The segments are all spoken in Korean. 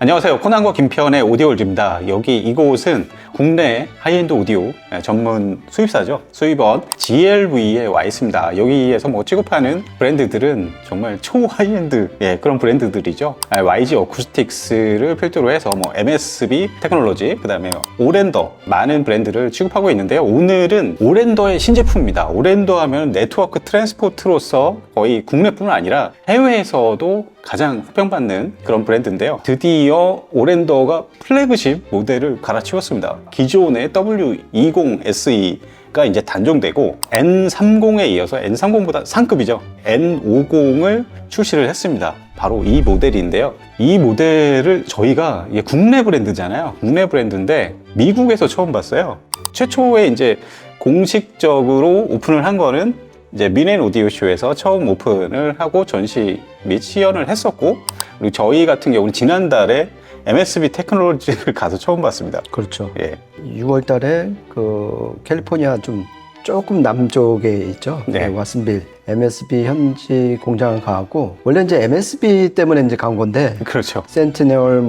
안녕하세요. 코난과 김편의 오디오월드입니다. 여기 이곳은 국내 하이엔드 오디오 전문 수입사죠. 수입원 GLV에 와 있습니다. 여기에서 뭐 취급하는 브랜드들은 정말 초 하이엔드 그런 브랜드들이죠. YG 어쿠스틱스를 필두로 해서 뭐 MSB 테크놀로지, 그 다음에 오랜더 많은 브랜드를 취급하고 있는데요. 오늘은 오랜더의 신제품입니다. 오랜더 하면 네트워크 트랜스포트로서 거의 국내뿐만 아니라 해외에서도 가장 호평받는 그런 브랜드인데요. 드디어 오랜더가 플래그십 모델을 갈아치웠습니다. 기존의 W20SE가 이제 단종되고 N30에 이어서 N30보다 상급이죠. N50을 출시를 했습니다. 바로 이 모델인데요. 이 모델을 저희가 이게 국내 브랜드잖아요. 국내 브랜드인데 미국에서 처음 봤어요. 최초에 이제 공식적으로 오픈을 한 거는 이제 미넨 오디오 쇼에서 처음 오픈을 하고 전시 및 시연을 했었고, 그리고 저희 같은 경우는 지난달에 MSB 테크놀로지를 가서 처음 봤습니다. 그렇죠. 예. 6월 달에 그 캘리포니아 조금 남쪽에 있죠. 네. 왓슨빌 MSB 현지 공장을 가고, 원래 이제 MSB 때문에 이제 간 건데, 그렇죠. 센티넬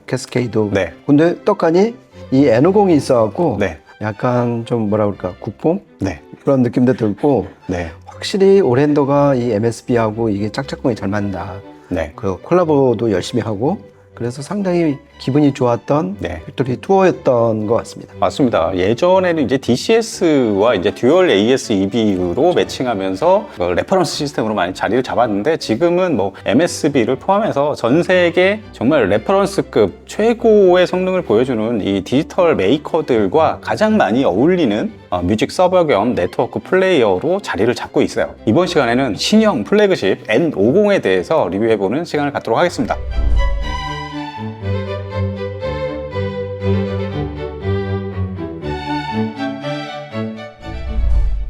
캐스케이드. 네. 근데 떡하니 이 N50이 있어갖고 네. 약간 좀 뭐라 그럴까, 국뽕? 네. 그런 느낌도 들고, 네. 확실히 오랜더가 이 MSB하고 이게 짝짝꿍이 잘 맞는다. 네. 그 콜라보도 열심히 하고, 그래서 상당히 기분이 좋았던 네. 팩토리 투어였던 것 같습니다. 맞습니다. 예전에는 이제 DCS와 이제 듀얼 AS EB로 매칭하면서 레퍼런스 시스템으로 많이 자리를 잡았는데, 지금은 뭐 MSB를 포함해서 전 세계 정말 레퍼런스급 최고의 성능을 보여주는 이 디지털 메이커들과 가장 많이 어울리는 뮤직 서버 겸 네트워크 플레이어로 자리를 잡고 있어요. 이번 시간에는 신형 플래그십 N50에 대해서 리뷰해보는 시간을 갖도록 하겠습니다.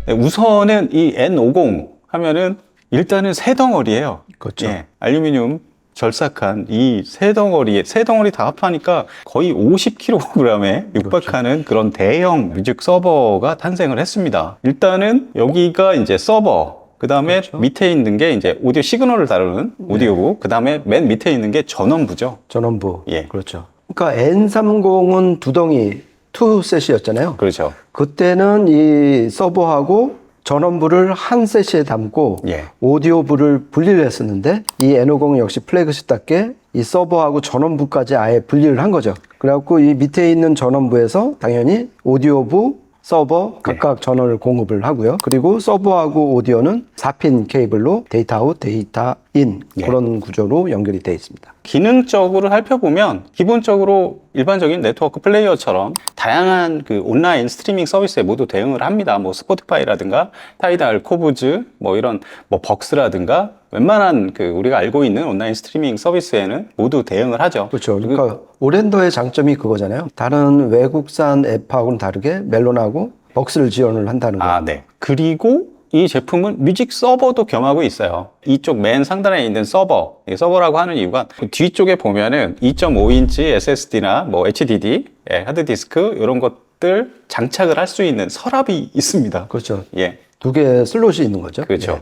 네, 우선은 이 N50 하면은 일단은 새 덩어리예요. 그렇죠. 예, 알루미늄 절삭한 이 새 덩어리 다 합하니까 거의 50kg에 육박하는 그런 대형 뮤직 서버가 탄생을 했습니다. 일단은 여기가 이제 서버, 그 다음에 그렇죠. 밑에 있는 게 이제 오디오 시그널을 다루는 오디오부, 그 다음에 맨 밑에 있는 게 전원부죠. 전원부. 예. 그렇죠. 그러니까 N30은 두 덩이, 투 셋이었잖아요. 그렇죠. 그때는 이 서버하고 전원부를 한 셋에 담고 예. 오디오부를 분리를 했었는데, 이 N50 역시 플래그십답게 이 서버하고 전원부까지 아예 분리를 한 거죠. 그래갖고 이 밑에 있는 전원부에서 당연히 오디오부, 서버 각각 전원을 공급을 하고요. 그리고 서버하고 오디오는 4핀 케이블로 데이터 아웃, 데이터 인 그런 구조로 연결이 되어 있습니다. 기능적으로 살펴보면 기본적으로 일반적인 네트워크 플레이어처럼 다양한 그 온라인 스트리밍 서비스에 모두 대응을 합니다. 뭐 스포티파이라든가 타이달, 코브즈, 뭐 이런 뭐 벅스라든가 웬만한 그 우리가 알고 있는 온라인 스트리밍 서비스에는 모두 대응을 하죠. 그렇죠. 그러니까 오랜더의 장점이 그거잖아요. 다른 외국산 앱하고는 다르게 멜론하고 벅스를 지원을 한다는 거. 네. 그리고 이 제품은 뮤직 서버도 겸하고 있어요. 이쪽 맨 상단에 있는 서버, 서버라고 하는 이유가 그 뒤쪽에 보면은 2.5인치 SSD나 뭐 HDD, 하드디스크 이런 것들 장착을 할 수 있는 서랍이 있습니다. 그렇죠. 예. 두 개의 슬롯이 있는 거죠. 그렇죠. 네.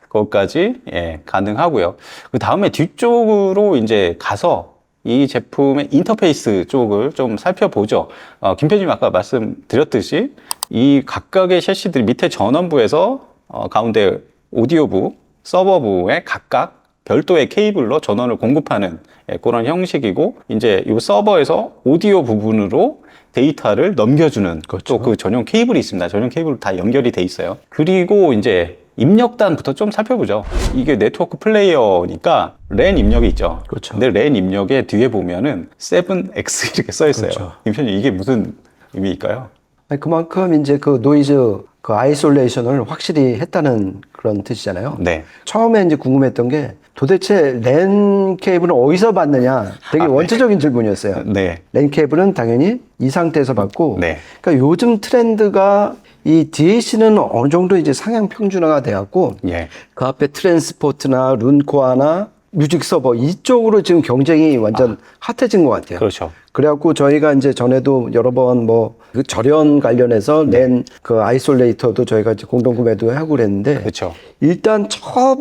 그것까지 가능하고요. 그 다음에 뒤쪽으로 이제 가서 이 제품의 인터페이스 쪽을 좀 살펴보죠. 김 편집님 아까 말씀드렸듯이 이 각각의 셰시들이 밑에 전원부에서 가운데 오디오부, 서버부에 각각 별도의 케이블로 전원을 공급하는 그런 형식이고, 이제 이 서버에서 오디오 부분으로 데이터를 넘겨주는 그렇죠. 또 그 전용 케이블이 있습니다. 전용 케이블 다 연결이 돼 있어요. 그리고 이제 입력단부터 좀 살펴보죠. 이게 네트워크 플레이어니까 랜 입력이 있죠. 그렇죠. 근데 랜 입력에 뒤에 보면은 7X 이렇게 써 있어요. 그렇죠. 임편님 이게 무슨 의미일까요? 아니, 그만큼 이제 그 노이즈, 그 아이솔레이션을 확실히 했다는 그런 뜻이잖아요. 네. 처음에 이제 궁금했던 게 도대체 랜 케이블은 어디서 받느냐, 되게 원초적인 질문이었어요. 네. 랜 케이블은 당연히 이 상태에서 받고, 네. 그러니까 요즘 트렌드가 이 DAC는 어느 정도 이제 상향 평준화가 돼갖고, 예. 그 앞에 트랜스포트나 룬코아나 뮤직 서버 이쪽으로 지금 경쟁이 완전 핫해진 것 같아요. 그렇죠. 그래갖고 저희가 이제 전에도 여러 번 그 절연 관련해서 낸 그 아이솔레이터도 저희가 이제 공동 구매도 하고 그랬는데, 그렇죠. 일단 첫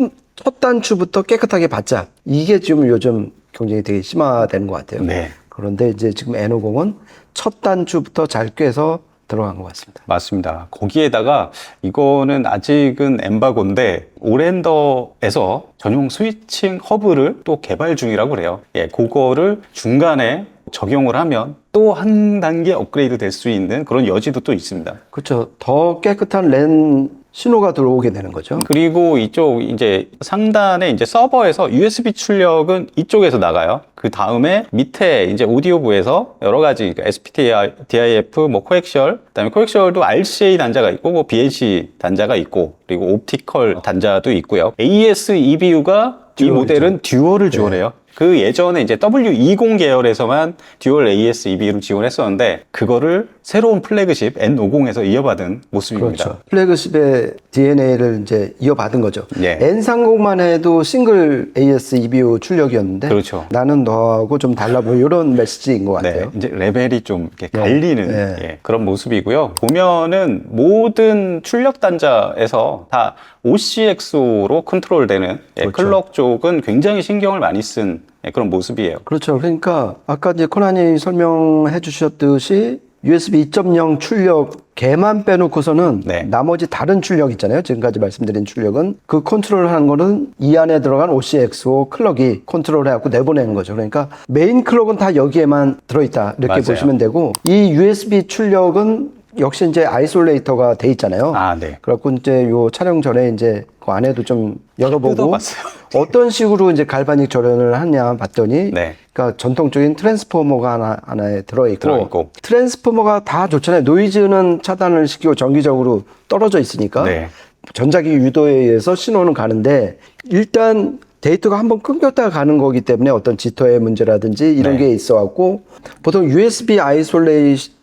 단추부터 깨끗하게 받자. 이게 지금 요즘 경쟁이 되게 심화되는 것 같아요. 네. 그런데 이제 지금 N50은 첫 단추부터 잘 꿰서 들어간 것 같습니다. 맞습니다. 거기에다가 이거는 아직은 엠바고인데 오랜더에서 전용 스위칭 허브를 또 개발 중이라고 그래요. 예, 그거를 중간에 적용을 하면 또 한 단계 업그레이드 될 수 있는 그런 여지도 또 있습니다. 그렇죠. 더 깨끗한 랜 신호가 들어오게 되는 거죠. 그리고 이쪽 이제 상단에 이제 서버에서 USB 출력은 이쪽에서 나가요. 그 다음에 밑에 이제 오디오부에서 여러 가지 그러니까 SPDIF, 뭐 코엑셜, 그다음에 코엑셜도 RCA 단자가 있고, 뭐 BNC 단자가 있고, 그리고 옵티컬 단자도 있고요. AES EBU가 이 듀얼이죠. 모델은 듀얼을 지원해요. 그 예전에 이제 W20 계열에서만 듀얼 AES EBU를 지원했었는데 그거를 새로운 플래그십 N50에서 이어받은 모습입니다. 그렇죠. 플래그십의 DNA를 이제 이어받은 거죠. 예. N30만 해도 싱글 AS EBU 출력이었는데 그렇죠. 나는 너하고 좀 달라 보여 이런 메시지인 것 네, 같아요. 이제 레벨이 좀 이렇게 갈리는 네. 예, 그런 모습이고요. 보면은 모든 출력 단자에서 다 OCXO로 컨트롤되는 예, 그렇죠. 클럭 쪽은 굉장히 신경을 많이 쓴 예, 그런 모습이에요. 그렇죠. 그러니까 아까 이제 코난이 설명해 주셨듯이 USB 2.0 출력 개만 빼놓고서는 네. 나머지 다른 출력 있잖아요. 지금까지 말씀드린 출력은 그 컨트롤 하는 거는 이 안에 들어간 OCXO 클럭이 컨트롤 해갖고 내보내는 거죠. 그러니까 메인 클럭은 다 여기에만 들어있다 이렇게 맞아요. 보시면 되고 이 USB 출력은 역시 이제 아이솔레이터가 돼 있잖아요. 아, 네. 그래갖고 이제 요 촬영 전에 이제 그 안에도 좀 열어보고 뜯어봤어요. 어떤 식으로 이제 갈바닉 절연을 하냐 봤더니 네. 그러니까 전통적인 트랜스포머가 하나에 들어있고 들어있고. 트랜스포머가 다 좋잖아요. 노이즈는 차단을 시키고 정기적으로 떨어져 있으니까 네. 전자기 유도에 의해서 신호는 가는데 일단 데이터가 한번 끊겼다가 가는 거기 때문에 어떤 지터의 문제라든지 이런 네. 게 있어갖고 보통 USB 아이솔레이션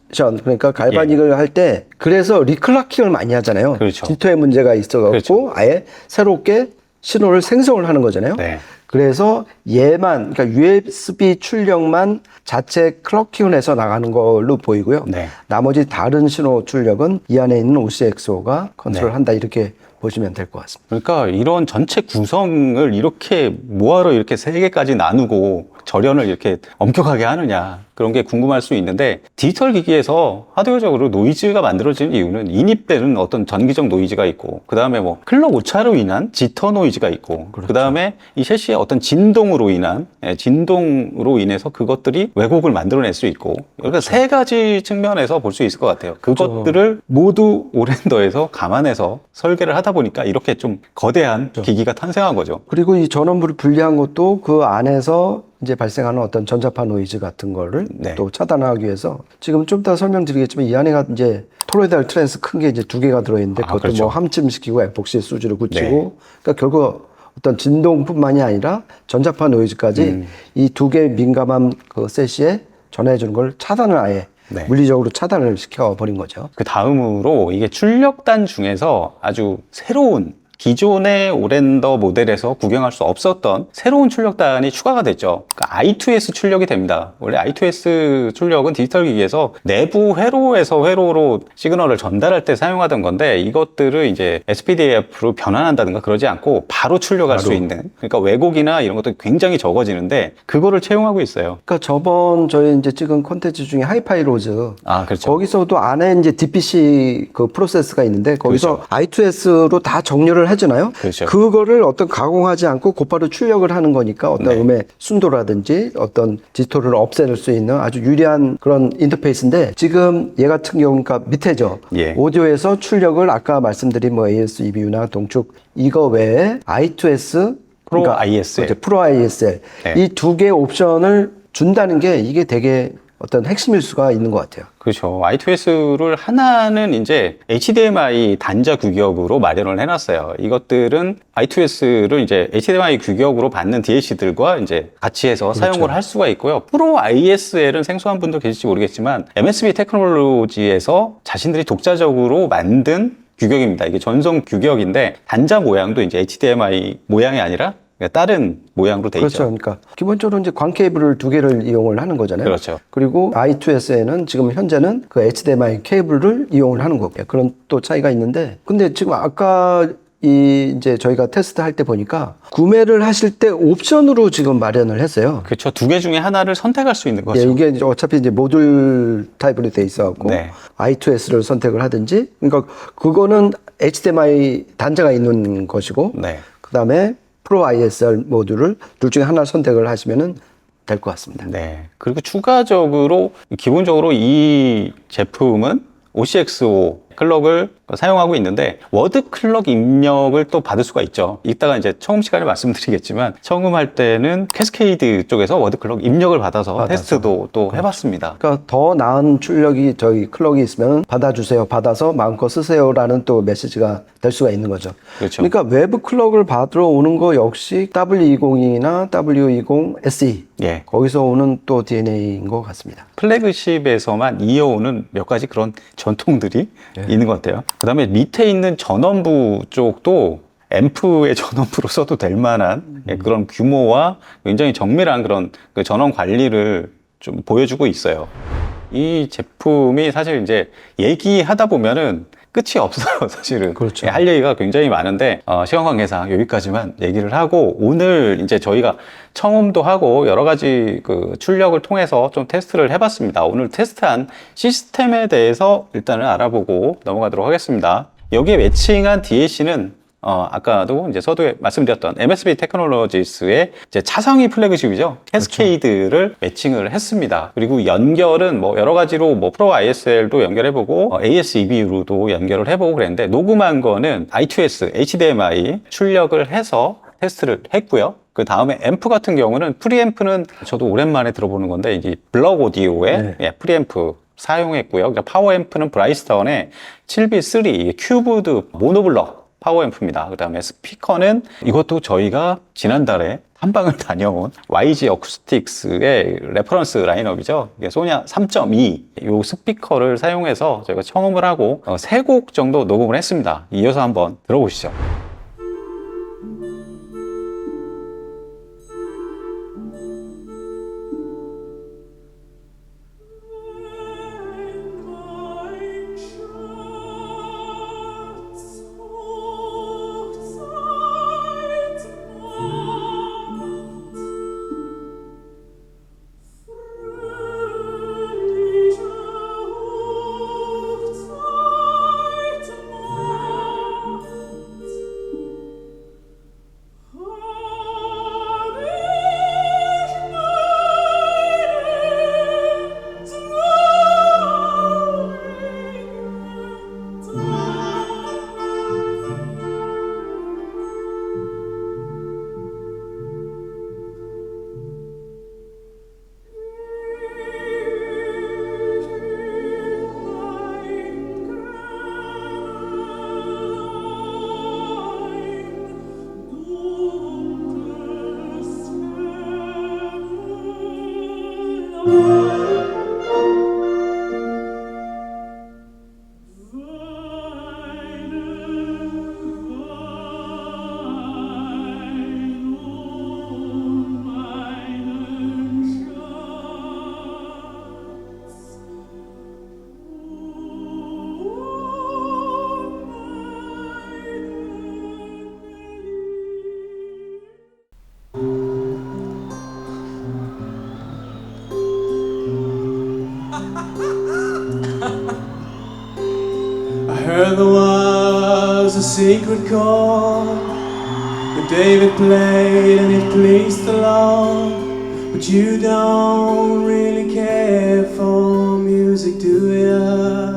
그러니까 갈바닉을 할 때 그래서 리클라킹을 많이 하잖아요. 그렇죠. 지터의 문제가 있어갖고 그렇죠. 아예 새롭게 신호를 생성을 하는 거잖아요. 네. 그래서 얘만 그러니까 USB 출력만 자체 클러킹을 해서 나가는 걸로 보이고요. 네. 나머지 다른 신호 출력은 이 안에 있는 OCXO가 컨트롤한다 이렇게 보시면 될 것 같습니다. 그러니까 이런 전체 구성을 이렇게 뭐하러 이렇게 세 개까지 나누고 절연을 이렇게 엄격하게 하느냐 그런 게 궁금할 수 있는데 디지털 기기에서 하드웨어적으로 노이즈가 만들어지는 이유는 인입되는 어떤 전기적 노이즈가 있고 그 다음에 뭐 클럭 오차로 인한 지터 노이즈가 있고 그 다음에 이 셰시의 어떤 진동으로 인한 진동으로 인해서 그것들이 왜곡을 만들어낼 수 있고 그러니까 세 가지 측면에서 볼 수 있을 것 같아요. 그것들을 모두 오랜더에서 감안해서 설계를 하다 보니까 이렇게 좀 거대한 기기가 탄생한 거죠. 그리고 이 전원부를 분리한 것도 그 안에서 이제 발생하는 어떤 전자파 노이즈 같은 거를 네. 또 차단하기 위해서 지금 좀 이따 설명드리겠지만 이 안에가 이제 토로이달 트랜스 큰 게 이제 2개가 들어있는데 그것도 그렇죠. 뭐 함침시키고 에폭시 수지를 붙이고 네. 그러니까 결국 어떤 진동뿐만이 아니라 전자파 노이즈까지 이 2개 민감한 그 셋시에 전해주는 걸 차단을 아예 네. 물리적으로 차단을 시켜버린 거죠. 그 다음으로 이게 출력단 중에서 아주 새로운 기존의 오랜더 모델에서 구경할 수 없었던 새로운 출력단이 추가가 됐죠. 그러니까 I2S 출력이 됩니다. 원래 I2S 출력은 디지털 기기에서 내부 회로에서 회로로 시그널을 전달할 때 사용하던 건데 이것들을 이제 SPDIF로 변환한다든가 그러지 않고 바로 출력할 수 있는 그러니까 왜곡이나 이런 것도 굉장히 적어지는데 그거를 채용하고 있어요. 그러니까 저번 저희 이제 찍은 콘텐츠 중에 하이파이로즈 아, 그렇죠. 거기서도 안에 이제 DPC 그 프로세스가 있는데 거기서 I2S로 다 정렬을 해주나요? 그렇죠. 그거를 어떤 가공하지 않고 곧바로 출력을 하는 거니까 어떤 네. 음의 순도라든지 어떤 지토를 없애낼 수 있는 아주 유리한 그런 인터페이스인데 지금 얘 같은 경우 그러니까 밑에죠. 예. 오디오에서 출력을 아까 말씀드린 뭐 AS, EBU나 동축 이거 외에 I2S 프로 ISL. 그렇죠. 프로 ISL 네. 이 두 개의 옵션을 준다는 게 이게 되게 어떤 핵심일 수가 있는 것 같아요. 그렇죠. I2S를 하나는 이제 HDMI 단자 규격으로 마련을 해놨어요. 이것들은 I2S를 이제 HDMI 규격으로 받는 DAC들과 이제 같이 해서 사용을 할 수가 있고요. 프로 ISL은 생소한 분도 계실지 모르겠지만 MSB 테크놀로지에서 자신들이 독자적으로 만든 규격입니다. 이게 전송 규격인데 단자 모양도 이제 HDMI 모양이 아니라 다른 모양으로 돼 그렇죠. 있죠. 그러니까 기본적으로 이제 광 케이블을 두 개를 이용을 하는 거잖아요. 그렇죠. 그리고 I2S에는 지금 현재는 그 HDMI 케이블을 이용을 하는 거고요. 그런 또 차이가 있는데, 근데 지금 아까 이제 저희가 테스트 할 때 보니까 구매를 하실 때 옵션으로 지금 마련을 했어요. 그렇죠. 두 개 중에 하나를 선택할 수 있는 예, 거죠. 이게 이제 어차피 이제 모듈 타입으로 돼 있어갖고 네. I2S를 선택을 하든지, 그러니까 그거는 HDMI 단자가 있는 것이고, 네. 그 다음에 프로 ISR 모듈을 둘 중에 하나를 선택을 하시면은 될 것 같습니다. 네. 그리고 추가적으로 기본적으로 이 제품은 OCXO 클럭을 사용하고 있는데 워드 클럭 입력을 또 받을 수가 있죠. 이따가 이제 처음 시간에 말씀드리겠지만 처음할 때는 캐스케이드 쪽에서 워드 클럭 입력을 받아서 테스트도 또 해봤습니다. 그러니까 더 나은 출력이 저희 클럭이 있으면 받아주세요. 받아서 마음껏 쓰세요라는 또 메시지가 될 수가 있는 거죠. 그렇죠. 그러니까 외부 클럭을 받으러 오는 거 역시 W20이나 W20SE 예. 거기서 오는 또 DNA인 것 같습니다. 플래그십에서만 이어오는 몇 가지 그런 전통들이 있는 것 같아요. 그 다음에 밑에 있는 전원부 쪽도 앰프의 전원부로 써도 될 만한 그런 규모와 굉장히 정밀한 그런 그 전원 관리를 좀 보여주고 있어요. 이 제품이 사실 이제 얘기하다 보면은 끝이 없어요, 사실은. 그렇죠. 할 얘기가 굉장히 많은데, 시간 관계상 여기까지만 얘기를 하고, 오늘 이제 저희가 청음도 하고, 여러 가지 그 출력을 통해서 좀 테스트를 해봤습니다. 오늘 테스트한 시스템에 대해서 일단은 알아보고 넘어가도록 하겠습니다. 여기에 매칭한 DAC는 아까도 이제 서두에 말씀드렸던 MSB 테크놀로지스의 이제 차성위 플래그십이죠. 캐스케이드를 매칭을 했습니다. 그리고 연결은 뭐 여러 가지로 뭐 프로 ISL도 연결해보고 AS-EBU로도 연결을 해보고 그랬는데 녹음한 거는 I2S, HDMI 출력을 해서 테스트를 했고요. 그 다음에 앰프 같은 경우는 프리앰프는 저도 오랜만에 들어보는 건데 이제 블럭 오디오의 프리앰프 사용했고요. 파워 앰프는 브라이스턴의 7B3 큐브드 모노블럭 파워 앰프입니다. 그 다음에 스피커는 이것도 저희가 지난달에 탐방을 다녀온 YG 어쿠스틱스의 레퍼런스 라인업이죠. 이게 소냐 3.2 이 스피커를 사용해서 저희가 청음을 하고 3곡 정도 녹음을 했습니다. 이어서 한번 들어보시죠. I heard there was a secret chord that David played and it pleased the Lord. But you don't really care for music, do ya?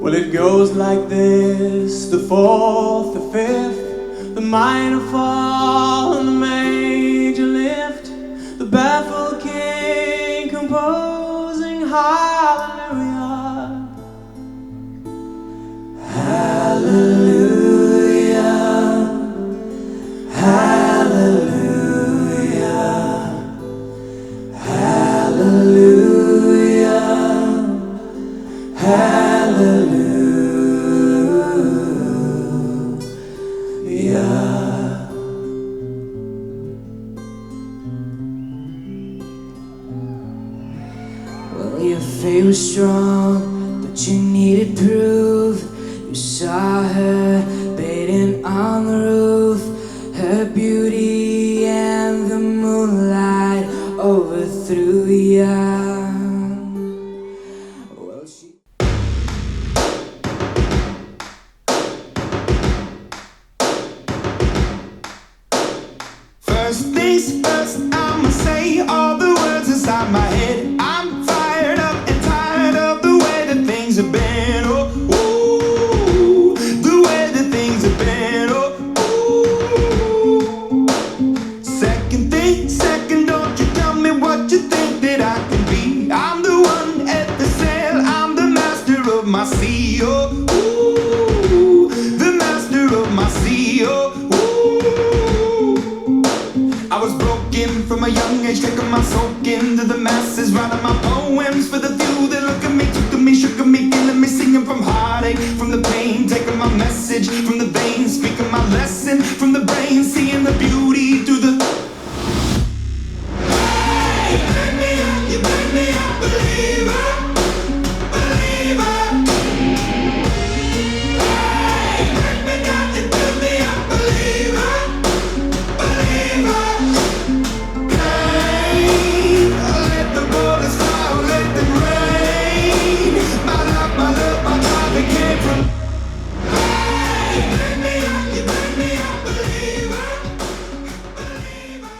Well, it goes like this: the fourth, the fifth, the minor fall and the major lift, the baffled king composing hallelujah. Well, your faith was strong, but you needed proof. We saw her bathing on the roof, her beauty and the moonlight overthrew you. Well, she First things first, I'ma say all the words inside my head. I'm fired up and tired of the way that things have been. Oh, ooh, the way that things have been. Oh, ooh. Second thing, second, don't you tell me what you think that I can be. I'm the one at the sail, I'm the master of my sea. Oh, ooh, the master of my sea. Oh, ooh. I was broken from a young age, taking my soak into the masses, writing my poems for the few that look at me, took to me, shook at me, killing me, singing from heartache, from the pain, taking my message from the veins, speaking my lesson from the brain, seeing the beauty through the. Hey, you bring me up, you bring me up, believer, believer. Hey, you bring me down, you build me up, believer, believer. Pain, let the bullets fly, let them rain. My love, my God, they came from. Hey, you bring me up, believer, believer.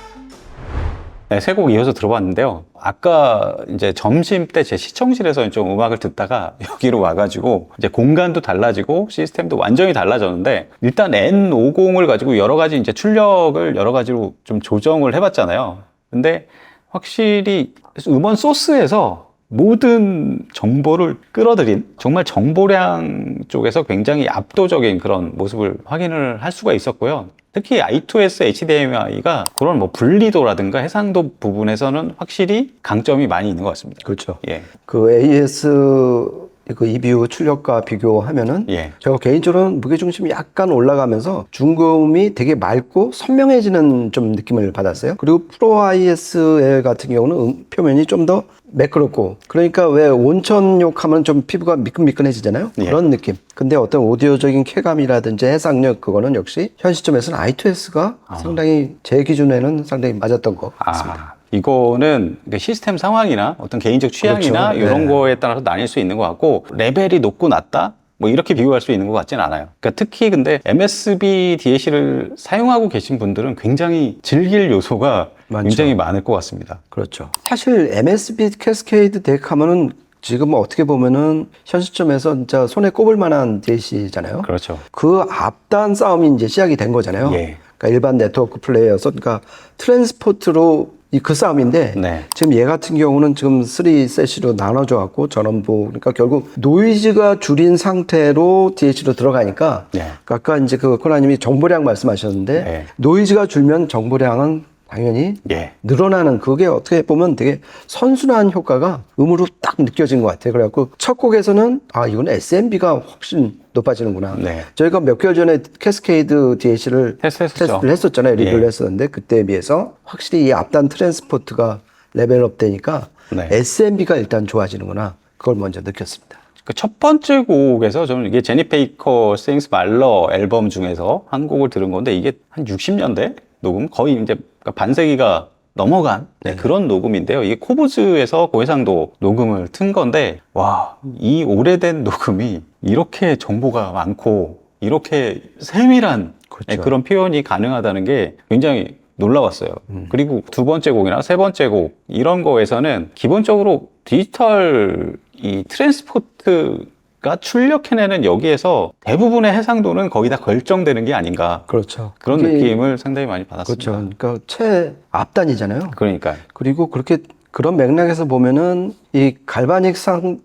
네, 세 곡 이어서 들어봤는데요. 아까 이제 점심 때 제 시청실에서 좀 음악을 듣다가 여기로 와가지고 이제 공간도 달라지고 시스템도 완전히 달라졌는데, 일단 N50을 가지고 여러 가지 이제 출력을 여러 가지로 좀 조정을 해봤잖아요. 근데 확실히 음원 소스에서 모든 정보를 끌어들인, 정말 정보량 쪽에서 굉장히 압도적인 그런 모습을 확인을 할 수가 있었고요. 특히 I2S HDMI가 그런 뭐 분리도라든가 해상도 부분에서는 확실히 강점이 많이 있는 것 같습니다. 그렇죠. 예. 그 AES 그 EBU 출력과 비교하면은 예. 제가 개인적으로는 무게중심이 약간 올라가면서 중고음이 되게 맑고 선명해지는 좀 느낌을 받았어요. 그리고 프로 ISL 같은 경우는 표면이 좀 더 매끄럽고, 그러니까 왜 온천욕 하면 좀 피부가 미끈미끈해지잖아요. 예. 그런 느낌. 근데 어떤 오디오적인 쾌감이라든지 해상력, 그거는 역시 현 시점에서는 I2S가 상당히 제 기준에는 상당히 맞았던 것 같습니다. 이거는 시스템 상황이나 어떤 개인적 취향이나 그렇죠. 이런 네. 거에 따라서 나뉠 수 있는 것 같고, 레벨이 높고 낮다? 뭐 이렇게 비교할 수 있는 것 같진 않아요. 그러니까 특히 근데 MSB DAC를 사용하고 계신 분들은 굉장히 즐길 요소가 많죠. 굉장히 많을 것 같습니다. 그렇죠. 사실 MSB 캐스케이드 덱 하면은 지금 어떻게 보면은 현 시점에서 진짜 손에 꼽을 만한 DAC잖아요. 그렇죠. 그 앞단 싸움이 이제 시작이 된 거잖아요. 예. 그러니까 일반 네트워크 플레이어서, 그러니까 트랜스포트로 그 싸움인데, 네. 지금 얘 같은 경우는 지금 3셋으로 나눠져 갖고 전원부, 그러니까 결국 노이즈가 줄인 상태로 DAC로 들어가니까, 네. 그러니까 아까 이제 그 코나님이 정보량 말씀하셨는데, 네. 노이즈가 줄면 정보량은 당연히 예. 늘어나는, 그게 어떻게 보면 되게 선순환 효과가 음으로 딱 느껴진 것 같아요. 그래갖고 첫 곡에서는 이건 SMB가 훨씬 높아지는구나. 네. 저희가 몇 개월 전에 캐스케이드 DAC를 테스트했었죠. 테스트를 했었잖아요. 리뷰를 예. 했었는데, 그때에 비해서 확실히 이 앞단 트랜스포트가 레벨업 되니까 네. SMB가 일단 좋아지는구나. 그걸 먼저 느꼈습니다. 그 첫 번째 곡에서 저는 이게 제니 페이커 싱스 말러 앨범 중에서 한 곡을 들은 건데, 이게 한 60년대 녹음, 거의 이제 반세기가 넘어간 그런 녹음인데요. 이게 코브즈에서 고해상도 녹음을 튼 건데, 와, 이 오래된 녹음이 이렇게 정보가 많고 이렇게 세밀한 그렇죠. 그런 표현이 가능하다는 게 굉장히 놀라웠어요. 그리고 두 번째 곡이나 세 번째 곡 이런 거에서는 기본적으로 디지털 이 트랜스포트가 출력해내는 여기에서 대부분의 해상도는 거의 다 결정되는 게 아닌가, 그렇죠. 그런 그게- 느낌을 상당히 많이 받았습니다. 그렇죠. 그러니까 최앞단이잖아요. 그러니까 그리고 그렇게 그런 맥락에서 보면은 이 갈바닉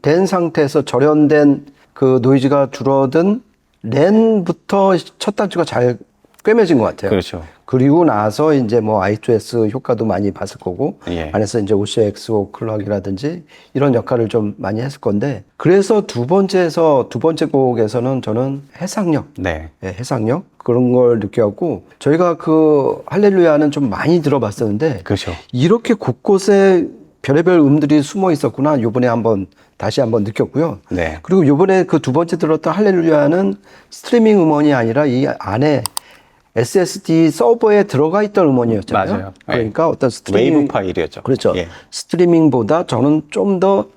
된 상태에서 절연된 그 노이즈가 줄어든 랜부터 첫 단추가 잘 꿰매진 것 같아요. 그렇죠. 그리고 나서 이제 뭐 I2S 효과도 많이 봤을 거고, 예. 안에서 이제 OCXO 클럭이라든지 이런 역할을 좀 많이 했을 건데, 그래서 두 번째 곡에서는 저는 해상력, 네. 예, 해상력 그런 걸 느꼈고, 저희가 그 할렐루야는 좀 많이 들어봤었는데, 그렇죠. 이렇게 곳곳에 별의별 음들이 숨어 있었구나. 요번에 다시 한번 느꼈고요. 네. 그리고 요번에 그 두 번째 들었던 할렐루야는 스트리밍 음원이 아니라 이 안에 SSD 서버에 들어가 있던 음원이었잖아요. 맞아요. 그러니까 네. 어떤 스트리밍 웨이브 파일이었죠. 그렇죠. 예. 스트리밍보다 저는 좀 더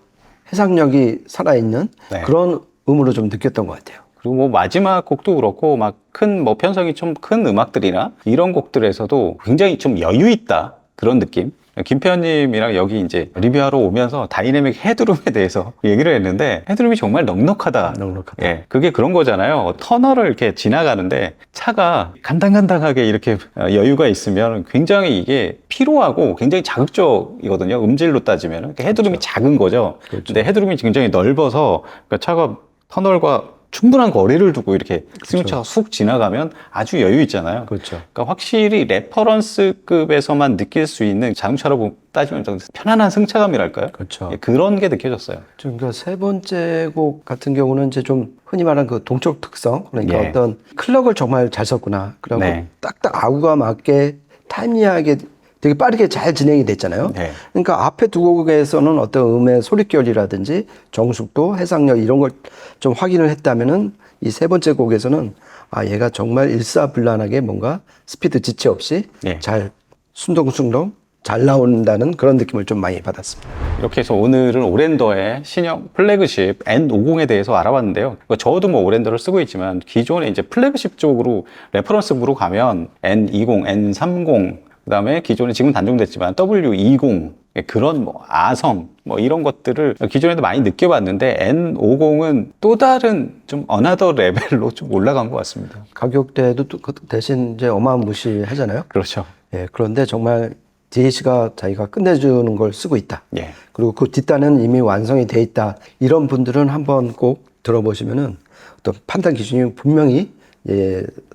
해상력이 살아있는 네. 그런 음으로 좀 느꼈던 것 같아요. 그리고 뭐 마지막 곡도 그렇고 막 큰 뭐 편성이 좀 큰 음악들이나 이런 곡들에서도 굉장히 좀 여유 있다 그런 느낌. 김태현님이랑 여기 이제 리뷰하러 오면서 다이내믹 헤드룸에 대해서 얘기를 했는데 헤드룸이 정말 넉넉하다. 넉넉하다. 예, 그게 그런 거잖아요. 터널을 이렇게 지나가는데 차가 간당간당하게 이렇게 여유가 있으면 굉장히 이게 피로하고 굉장히 자극적이거든요. 음질로 따지면 그러니까 헤드룸이 작은 거죠. 근데 헤드룸이 굉장히 넓어서 그러니까 차가 터널과 충분한 거리를 두고 이렇게 승용차가 쑥 지나가면 아주 여유 있잖아요. 그렇죠. 그러니까 확실히 레퍼런스급에서만 느낄 수 있는 자동차로 따지면 좀 편안한 승차감이랄까요? 그렇죠. 예, 그런 게 느껴졌어요. 그러니까 세 번째 곡 같은 경우는 이제 좀 흔히 말하는 그 동적 특성, 그러니까 예. 어떤 클럭을 정말 잘 썼구나. 그리고 네. 딱딱 아구가 맞게 타이미하게 되게 빠르게 잘 진행이 됐잖아요. 네. 그러니까 앞에 두 곡에서는 어떤 음의 소리결이라든지 정숙도, 해상력 이런 걸 좀 확인을 했다면은 이 세 번째 곡에서는 아 얘가 정말 일사불란하게 뭔가 스피드 지체 없이 네. 잘 순동순동 잘 나온다는 그런 느낌을 좀 많이 받았습니다. 이렇게 해서 오늘은 오랜더의 신형 플래그십 N50에 대해서 알아봤는데요. 저도 뭐 오랜더를 쓰고 있지만 기존에 이제 플래그십 쪽으로 레퍼런스부로 가면 N20, N30, 그다음에 기존에 지금 단종됐지만 W20 그런 뭐 아성 뭐 이런 것들을 기존에도 많이 느껴봤는데 N50은 또 다른 좀 어나더 레벨로 좀 올라간 것 같습니다. 가격대도 또 그 대신 이제 어마무시하잖아요. 그렇죠. 예, 그런데 정말 DH가 자기가 끝내주는 걸 쓰고 있다. 예. 그리고 그 뒷단은 이미 완성이 돼 있다. 이런 분들은 한번 꼭 들어보시면은 어떤 판단 기준이 분명히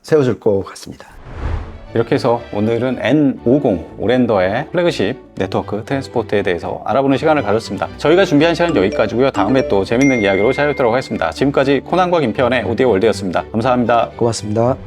세워질 것 같습니다. 이렇게 해서 오늘은 N50 오랜더의 플래그십 네트워크 트랜스포트에 대해서 알아보는 시간을 가졌습니다. 저희가 준비한 시간은 여기까지고요. 다음에 또 재밌는 이야기로 찾아뵙도록 하겠습니다. 지금까지 코난과 김태현의 오디오 월드였습니다. 감사합니다. 고맙습니다.